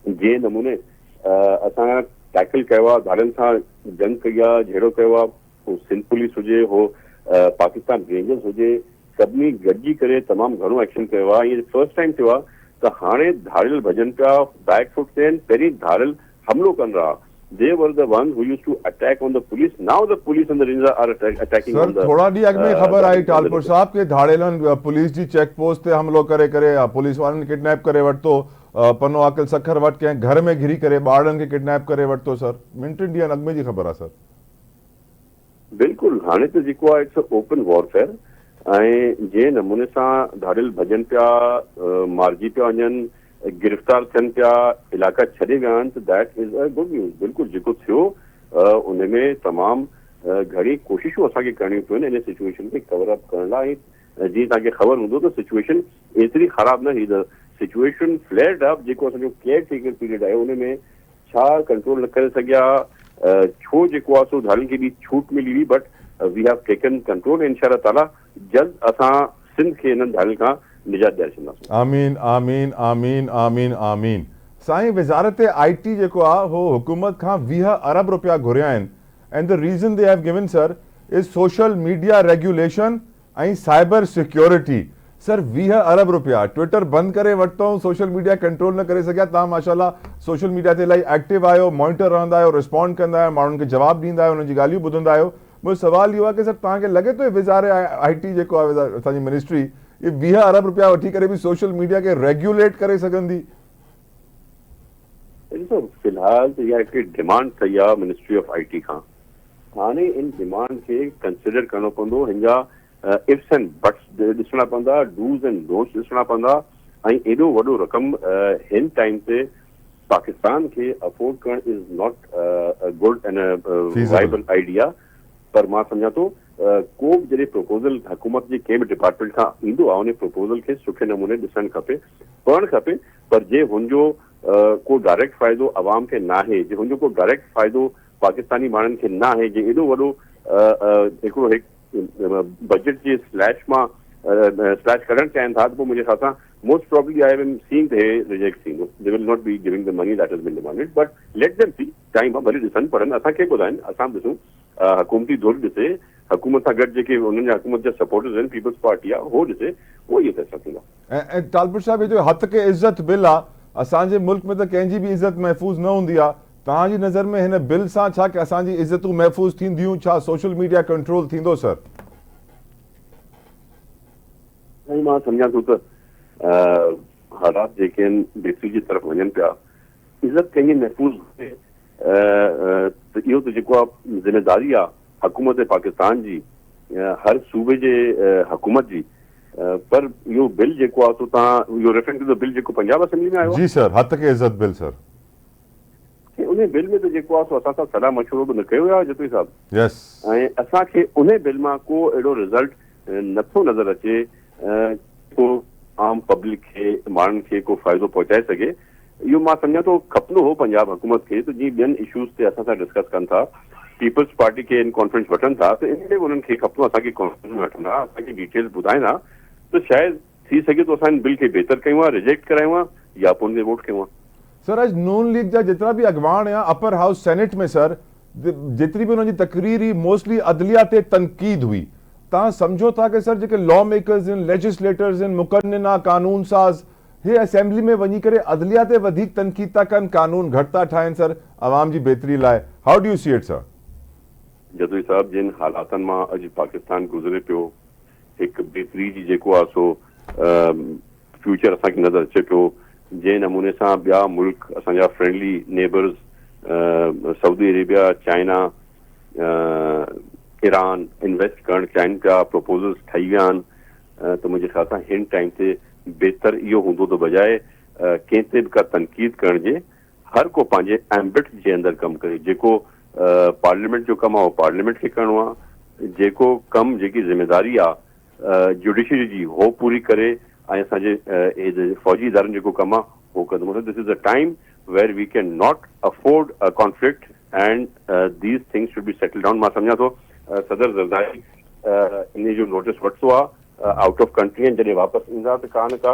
जंहिं नमूने असां टैकल कयो आहे, धाड़नि सां जंग कई आहे, जहिड़ो कयो आहे, हो सिंध पुलिस हुजे, हो पाकिस्तान रेंजर्स हुजे, सभिनी गॾिजी करे तमामु घणो एक्शन कयो आहे। इहे फर्स्ट टाइम थियो आहे त हाणे धाड़ियल भॼनि पिया, बैक फुट ते आहिनि, पहिरीं धाड़ियल हमलो कनि रहा। They were the ones who used to attack on the police. Now the police and the rangers are attacking on the. थोड़ा ॾींहं अॻु में ख़बर आई टालपुर साहब के धाड़ेलनि पुलिस जी चेक पोस्ट ते हमलो करे पुलिस वारनि किडनैप करे वरितो, पनो आकिल सखर वटि कंहिं घर में घिरी करे ॿारनि खे किडनैप करे वरितो। सर, मिंटनि ॾींहंनि अॻु में जी ख़बर आहे सर। बिल्कुलु, हाणे त जेको आहे इट्स ओपन वॉरफेयर ऐं जंहिं नमूने सां धाड़ियल भॼनि पिया, मारिजी पिया वञनि, गिरफ़्तार थियनि पिया, इलाइक़ा छॾे विया आहिनि, त that is a good news. बिल्कुलु जेको थियो उन में तमामु घणी कोशिशूं असांखे करणियूं पियूं आहिनि इन सिचुएशन खे कवर अप करण लाइ। जीअं तव्हांखे ख़बर हूंदो त सिचुएशन एतिरी ख़राबु न हुई, द सिचुएशन फ्लेयर्ड अप। जेको असांजो केयर टेकर पीरियड आहे उन में छा कंट्रोल न करे सघिया, छो जेको आहे सो धाड़ियुनि खे बि छूट मिली हुई, but we have taken control. इंशाअल्लाह ताला जल्द असां सिंध खे हिननि धाड़ियुनि खां निजात ॾियारे छॾींदासीं। आमीन आमीन आमीन आमीन आमीन। साईं, वज़ारत IT जेको आहे हो हुकूमत खां 20 अरब रुपया घुरिया आहिनि and the reason they have given sir is social media regulation ऐं साइबर सिक्योरिटी। सर 20 अरब रुपया ट्विटर बंदि करे वरितो, सोशल मीडिया कंट्रोल न करे सघिया। तव्हां माशाल्लाह सोशल मीडिया ते इलाही एक्टिव आहियो, मॉनिटर रहंदा आहियो, रिस्पॉन्ड कंदा आहियो, माण्हुनि खे जवाबु ॾींदा आहियो, उन्हनि जी ॻाल्हियूं ॿुधंदा आहियो। मुंहिंजो सुवाल इहो आहे कि सर तव्हांखे लॻे थो वज़ारत IT जेको आहे असांजी मिनिस्ट्री ये 20 अरब रुपया वठी करे भी सोशल मीडिया के रेगुलेट करे सघंदी? फिलहाल तो इहा हिकिड़ी डिमांड कई आहे मिनिस्ट्री ऑफ IT खां। हाणे इन डिमांड खे कंसिडर करणो पवंदो, हिन जा इफ्स एंड बट्स ॾिसणा पवंदा, डूज़ एंड डोंट्स ॾिसणा पवंदा ऐं एॾो वॾो रक़म हिन टाइम ते पाकिस्तान खे अफोर्ड करणु is not good and viable idea. पर मां सम्झां थो को बि जॾहिं प्रपोज़ल हुकूमत जे कंहिं बि डिपार्टमेंट खां ईंदो आहे उन प्रपोज़ल खे सुठे नमूने ॾिसणु खपे, पढ़णु खपे। पर जे हुनजो को डायरेक्ट फ़ाइदो अवाम खे न आहे, जे हुनजो को डायरेक्ट फ़ाइदो पाकिस्तानी माण्हुनि खे न आहे, जे एॾो वॾो हिकिड़ो बजट जे स्लैश मां स्लैश करणु चाहिनि था, त पोइ मुंहिंजे ख़्याल सां most probably I am seeing they reject things. They will not be giving the money that has been demanded. But let them see. Time भले ॾिसनि पढ़नि, असांखे ॿुधाइनि, असां बि ॾिसूं, हुकूमती दौर ॾिसे, हुकूमत सां गॾु जेके उन्हनि जा हुकूमत जा सपोर्टर्स आहिनि, पीपल्स पार्टी आहे, उहो ॾिसे, उहो इहे फ़ैसिला थींदा। ऐं टालपुर साहिब, जो हथ के इज़त बिल आहे, असांजे मुल्क में त कंहिंजी बि इज़त महफ़ूज़ न हूंदी आहे। तव्हांजी नज़र में हिन बिल सां छा की असांजी इज़तूं महफ़ूज़ थींदियूं, छा सोशल मीडिया कंट्रोल थींदो सर? ऐं मां सम्झां थो त हालात जेके आहिनि बेहतरी जी तरफ़ वञनि पिया, इज़त कंहिंजी महफ़ूज़ हुजे, त इहो त जेको आहे ज़िम्मेदारी आहे हुकूमत पाकिस्तान जी, हर सूबे जे हुकूमत जी। पर इहो बिल जेको आहे, तो तव्हां इहो रेफरेंस टू द बिल जेको पंजाब असेंबली में आयो आहे? जी सर, हथ के इज़त बिल सर। उन बिल में त जेको आहे सो असां सां सलाह मशवरो बि न कयो आहे जतोई साहब। यस। ऐं असांखे उन बिल मां को अहिड़ो रिज़ल्ट नथो नज़र अचे को आम पब्लिक खे, माण्हुनि खे को फ़ाइदो पहुचाए सघे। इहो मां सम्झां थो खपनो हो पंजाब हुकूमत खे, त जीअं ॿियनि इशूज़ ते असां सां डिस्कस कनि था, पीपल्स पार्टी खे इन कॉन्फ्रेंस वठनि था, त इन में उन्हनि खे खपनो असांखे कॉन्फ्रेंस में वठंदा, असांखे डिटेल्स ॿुधाईंदा, त शायदि थी सघे तो असां इन बिल खे बहितर कयूं आहे, रिजेक्ट करायूं आहे, या पोइ उन ते वोट कयूं आहे। सर, अॼु नून लीग जा जेतिरा बि अॻवान या अपर हाउस सेनेट में सर, जेतिरी बि उन्हनि जी तकरीर हुई, मोस्टली अदलिया ते तनक़ीद हुई। तव्हां सम्झो था कि सर जेके लॉ मेकर्स आहिनि, लेजिस्लेटर्स आहिनि, मुक़न्निना, कानून साज़, हे असेंबली में वञी करे अदलिया ते वधीक तनक़ीद था कनि, कानून घटि था ठाहिनि सर अवाम जी बेहतरी लाइ। How do you see it sir? जदोई साहब, जिन हालातनि मां अॼु पाकिस्तान गुज़रे पियो, हिकु बेहतरी जी जेको आहे सो फ्यूचर असांखे नज़र अचे पियो, जंहिं नमूने सां ॿिया मुल्क असांजा friendly neighbours, Saudi Arabia, China, Iran invest करणु चाहिनि पिया, प्रपोज़ल्स ठही विया आहिनि, त मुंहिंजे ख़्याल सां हिन टाइम ते बहितर इहो हूंदो त बजाए कंहिं ते बि का तनक़ीद करण जे, हर को पंहिंजे एम्बिट जे अंदरि कमु करे। जेको पार्लियामेंट जो कमु आहे उहो पार्लियामेंट खे करिणो आहे, जेको कमु, जेकी ज़िम्मेदारी आहे जुडिशरी जी, उहो पूरी करे, ऐं असांजे फ़ौजी इदारनि जेको कमु आहे उहो कंदो। This is a time where we can not afford a conflict and these things should be settle down. मां सम्झां थो सदर ज़रदारी इन जो नोटिस वरितो आहे आउट ऑफ कंट्री, ऐं जॾहिं वापसि ईंदा त का न का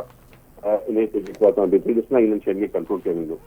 इन ते जेको आहे तव्हां बेहतरी ॾिसंदा, इन्हनि शयुनि खे कंट्रोल कयो वेंदो।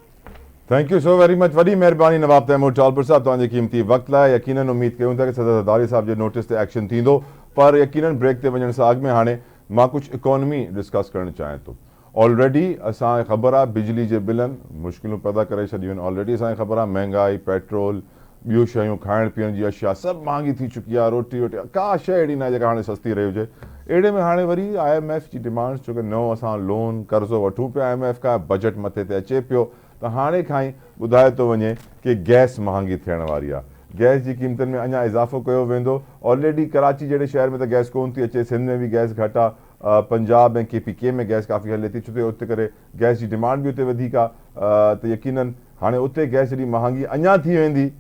Thank you so very much, वॾी महिरबानी नवाब तैमूर टालपुर साहब तव्हांजे क़ीमती वक़्त लाइ। यकीनन उम्मीद कयूं था कि सदर ज़रदारी साहब जे नोटिस ते एक्शन थींदो, पर यकीनन ब्रेक ते वञण सां अॻु में हाणे मां कुझु इकोनॉमी डिस्कस करणु चाहियां थो। ऑलरेडी असांखे ख़बर आहे बिजली जे बिलनि मुश्किलूं पैदा करे छॾियूं आहिनि। ऑलरेडी असांखे ख़बर आहे महांगाई, पेट्रोल, ॿियूं शयूं, खाइण पीअण जी अशिया सभु महांगी थी चुकी आहे। रोटी वोटी का शइ अहिड़ी न आहे जेका हाणे सस्ती रही हुजे। अहिड़े में हाणे वरी IMF जी डिमांड्स, छो कि नओं असां लोन कर्ज़ो वठूं पिया IMF खां, बजट मथे ते अचे पियो, त हाणे खां ई ॿुधाए थो वञे कि गैस महांगी थियण वारी आहे। गैस जी क़ीमतनि में अञा इज़ाफ़ो कयो वेंदो। ऑलरेडी कराची जहिड़े शहर में त गैस कोन थी अचे, सिंध में बि गैस घटि आहे, पंजाब ऐं KPK में गैस काफ़ी हले थी, छो कि उते करे गैस जी डिमांड बि उते वधीक आहे। त यकीनन हाणे उते गैस जॾहिं महांगी अञा थी वेंदी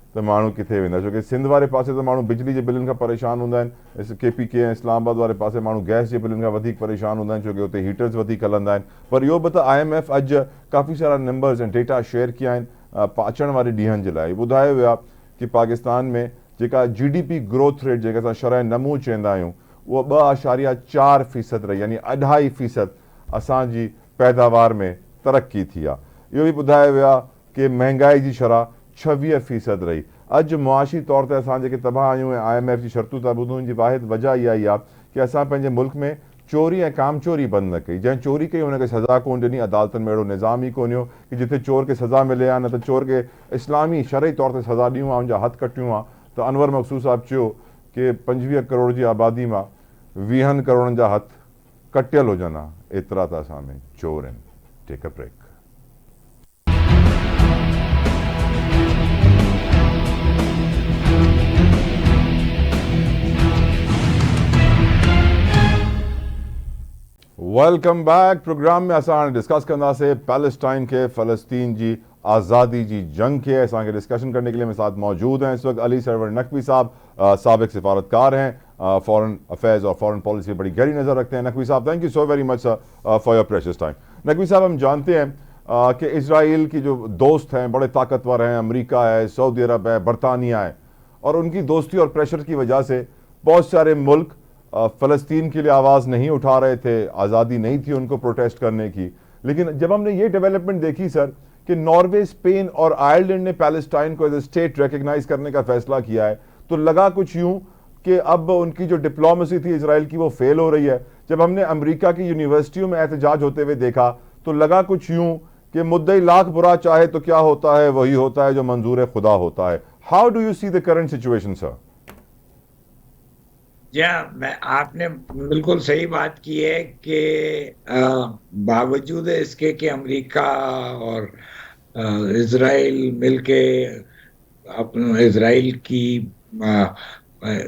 त माण्हू किथे वेंदा, छो कि सिंध वारे पासे त माण्हू बिजली जे बिलनि खां परेशान हूंदा आहिनि, KPK ऐं इस्लामाबाद वारे पासे माण्हू गैस जे बिलनि खां वधीक परेशान हूंदा आहिनि, छो कि उते हीटर्स वधीक हलंदा आहिनि। पर इहो बि त IMF अॼु काफ़ी सारा नंबर्स ऐं डेटा शेयर कया आहिनि अचण वारे ॾींहंनि जे लाइ। ॿुधायो वियो आहे कि पाकिस्तान में जेका GDP ग्रोथ रेट, जेके असां शरह नमू चवंदा आहियूं, उहा 2.4% रही, यानी 2.5% असांजी पैदावार में तरक्की थी आहे। इहो बि ॿुधायो वियो आहे कि महांगाई जी शरह 26% रही। अॼु मुआशी तौर ते असां जेके तबाह आहियूं ऐं IMF जी शर्तूं था ॿुधूं, जी वाहिद वजह इहा ई आहे कि असां पंहिंजे मुल्क में चोरी ऐं कामचोरी बंदि न कई। जंहिं चोरी कई हुनखे सज़ा कोन ॾिनी, अदालतुनि में अहिड़ो निज़ाम ई कोन हुयो कि जिथे चोर खे सज़ा मिले या न त चोर खे इस्लामी शरई तौर ते सज़ा ॾियूं आहे, उनजा हथ कटियूं आहे। त अनवर मक़सूद साहब चयो कि 25 करोड़ जी आबादी मां 20 करोड़नि जा हथ कटियल हुजनि हा, एतिरा त असां में चोर आहिनि। Take a break. Welcome back. Programme में असां हाणे डिस्कस कंदासीं पैलेस्टाइन के, फ़लस्तीन जी आज़ादी जी जंग के। असांखे डिस्कशन करने के लिए मेरे साथ मौजूद हैं इस वक्त अली सरवर नकवी साहब, साबिक सिफारतकार हैं, फॉरेन अफेयर्स और फॉरेन पॉलिसी बड़ी गहरी नज़र रखते हैं। Naqvi sahab, thank you so very much for your precious time. Naqvi sahab, हम जानते हैं कि इसराइल की जो दोस्त हैं बड़े ताकतवर हैं, अमेरिका है, सऊदी अरब है, बरतानिया है, और उनकी दोस्ती और प्रेशर की वजह से बहुत सारे मुल्क फ़लस्तीन के लिए आवाज़ नहीं उठा रहे थे, आज़ादी नहीं थी उनको प्रोटेस्ट करने की। लेकिन जब हमने ये डेवलपमेंट देखी सर कि नॉर्वे, स्पेन और आयरलैंड ने पैलेस्टाइन को एज ए स्टेट रिकग्नाइज करने का फैसला किया है, तो लगा कुछ यूं कि अब उनकी जो डिप्लोमेसी थी इसराइल की वो फेल हो रही है। जब हमने अमेरिका की यूनिवर्सिटियों में एहतजाज होते हुए देखा तो लगा कुछ यूं कि मुद्दई लाख बुरा चाहे तो क्या होता है, वही होता है जो मंजूर खुदा होता है। How do you see the current situation sir? मैं आपने बिल्कुल सही बात की है कि बावजूद इसके कि अमेरिका और इजराइल मिलके अपने इजराइल की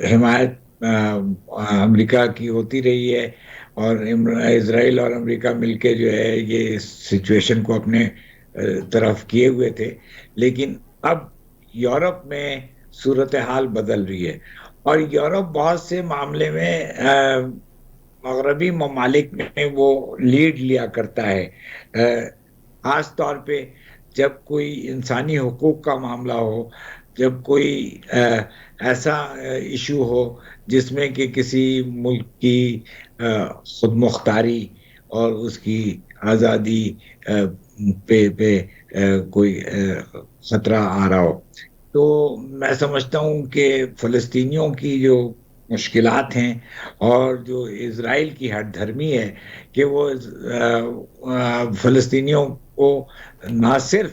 हिमायत अमेरिका की होती रही है, और इजराइल और अमेरिका मिलके जो है ये सिचुएशन को अपने तरफ किए हुए थे। लेकिन अब यूरोप में सूरत हाल बदल रही है, और यूरोप बहुत से मामले में मगरबी ममालिक में वो लीड लिया करता है। खास तौर पे जब कोई इंसानी हुकूक का मामला हो, जब कोई ऐसा इशू हो जिसमें कि किसी मुल्क की खुद मुख्तारी और उसकी आज़ादी पे कोई खतरा आ रहा हो, तो मैं समझता हूँ कि फ़लस्तीनियों की जो मुश्किलात हैं और जो इज़राइल की हठधर्मी है कि वो फ़लस्तीनियों को ना सिर्फ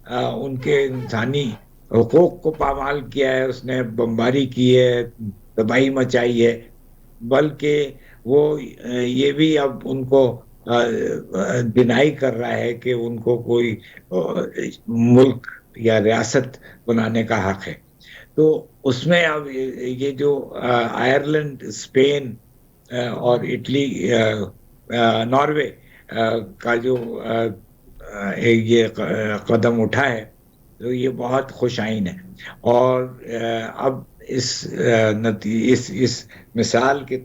उनके इंसानी हुकूक को पामाल किया है, उसने बमबारी की है, तबाही मचाई है, बल्कि वो ये भी अब उनको डिनाई कर रहा है कि उनको कोई मुल्क या रियासत बनाने का हक है। तो उसमें अब ये जो आयरलैंड, स्पेन और इटली, नॉर्वे का जो ये कदम उठा है, तो ये बहुत खुशाइन है। और अब इस मिसाल के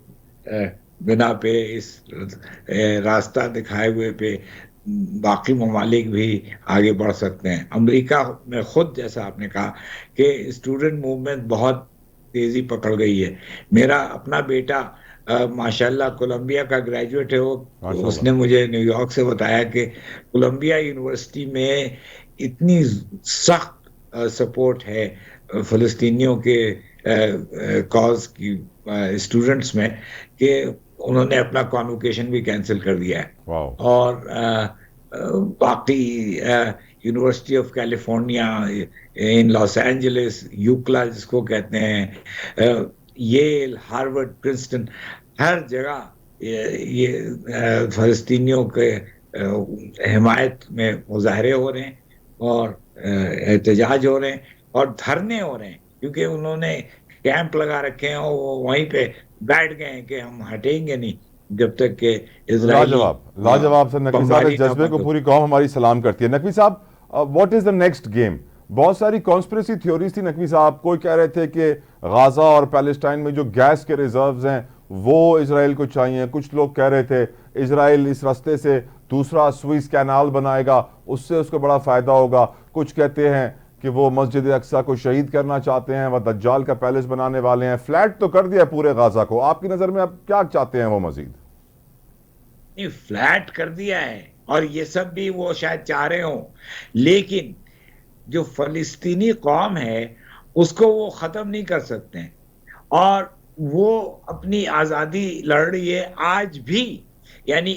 बिना पे, इस रास्ता दिखाए हुए पे बाकी ममालिक भी आगे बढ़ सकते हैं। अमेरिका में खुद, जैसा आपने कहा कि स्टूडेंट मूवमेंट बहुत तेजी पकड़ गई है। मेरा अपना बेटा माशाल्लाह कोलंबिया का ग्रेजुएट है, उसने मुझे न्यूयॉर्क से बताया कि कोलंबिया यूनिवर्सिटी में इतनी सख्त सपोर्ट है फ़लस्तीनियों के कॉज की स्टूडेंट्स में कि उन्होंने अपना कॉन्वोकेशन भी कैंसिल कर दिया है। और बाकी यूनिवर्सिटी ऑफ कैलिफोर्निया इन लॉस एंजलिस, यूक्ला जिसको कहते हैं, येल, हार्वर्ड, प्रिंसटन, हर जगह ये फ़लस्तीनियों के हिमायत में मुजाहरे हो रहे हैं और एहतजाज हो रहे हैं और धरने हो रहे हैं, क्योंकि उन्होंने कैंप लगा रखे हैं और वो वहीं पे बैठ गए हैं कि हम हटेंगे नहीं जब तक कि इजराइली। लाजवाब सर नकवी साहब, इस जज्बे को पूरी कौम हमारी सलाम करती है। Naqvi sahab, what is the next game? बहुत सारी कॉन्स्पिरेसी थ्योरीज थी नकवी साहब। कोई कह रहे थे कि गाजा और पैलेस्टाइन में जो गैस के रिजर्व्स हैं वो इसराइल को चाहिए। कुछ लोग कह रहे थे इसराइल इस रास्ते से दूसरा स्विस कैनाल बनाएगा, उससे उसको बड़ा फायदा होगा। कुछ कहते हैं कि वो मस्जिद अक्सा को शहीद करना चाहते हैं, वह दज्जाल का पैलेस बनाने वाले हैं। फ्लैट तो कर दिया पूरे गाजा को, आपकी नजर में अब क्या चाहते हैं वो मजीद? नहीं, फ्लैट कर दिया है और ये सब भी वो शायद चाह रहे हो, लेकिन जो फलस्तीनी कौम है उसको वो खत्म नहीं कर सकते हैं और वो अपनी आज़ादी लड़ रही है आज भी। यानी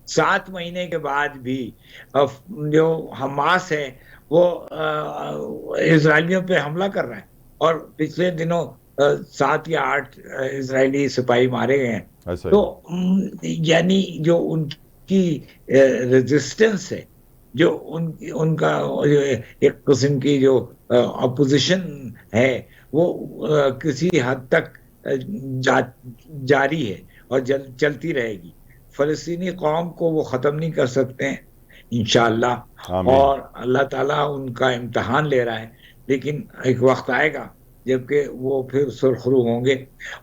7 महीने के बाद भी जो हमास है वो इजरायलियों पे हमला कर रहा है और पिछले दिनों 7 या 8 इजरायली सिपाही मारे गए हैं। तो यानी जो उनकी रेजिस्टेंस है, जो उनका एक किस्म की जो अपोजिशन है वो किसी हद तक जारी है और चलती रहेगी। फलस्तीनी कौम को वो ख़त्म नहीं कर सकते हैं इंशाअल्लाह, और अल्लाह ताला उनका इम्तिहान ले रहा है। लेकिन एक वक्त आएगा जबकि वो फिर सुरखरू होंगे।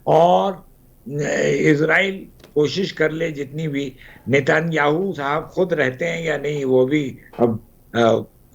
और इजराइल कोशिश कर ले जितनी भी, नेतन्याहू साहब खुद रहते हैं या नहीं वो भी अब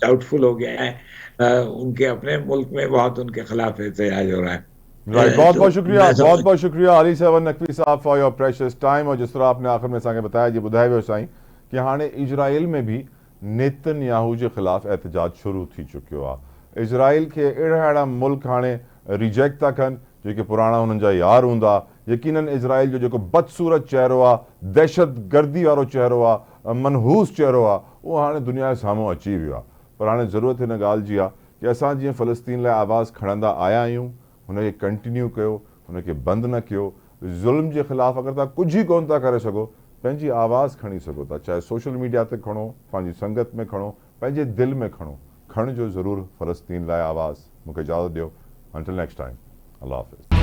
डाउटफुल हो गया है। उनके अपने मुल्क में बहुत उनके खिलाफ एहतजाज हो रहा है। राइट, बहुत तो बहुत शुक्रिया, मैं बहुत समझ बहुत शुक्रिया Ali Sevan Naqvi sahab for your precious time. और जिस तरह आपने आखिर में असांखे बताया जी ॿुधाए वियो साईं कि हाणे इजराइल में भी नेतन्याहू के खिलाफ एहतजाज शुरू थी चुकियो आहे। इजराइल के अहिड़ा अहिड़ा मुल्क हाणे रिजेक्ट था कनि जेके पुराणा हुननि जा यार हूंदा। यकीनन इजराइल जो जेको बदसूरत चेहरो आहे, दहशत गर्दी वारो चेहरो आहे, मनहूस चेहरो आहे, उहो हाणे दुनिया जे साम्हूं अची वियो आहे। पर हाणे ज़रूरत हिन ॻाल्हि जी आहे कि असां जीअं फ़लस्तीन लाइ आवाज़ खणंदा आया आहियूं हुनखे कंटिन्यू कयो, हुनखे बंदि न कयो। ज़ुल्म जे ख़िलाफ़ अगरि तव्हां कुझु ई कोन था करे सघो, पंहिंजी आवाज़ खणी सघो था, चाहे सोशल मीडिया ते खणो, पंहिंजी संगत में खणो, पंहिंजे दिलि में खणो, खणिजो ज़रूरु फ़लस्तीन लाइ आवाज़। मूंखे इजाज़त ॾियो, अंटिल नेक्स्ट टाइम, अल्लाह हाफ़िज़।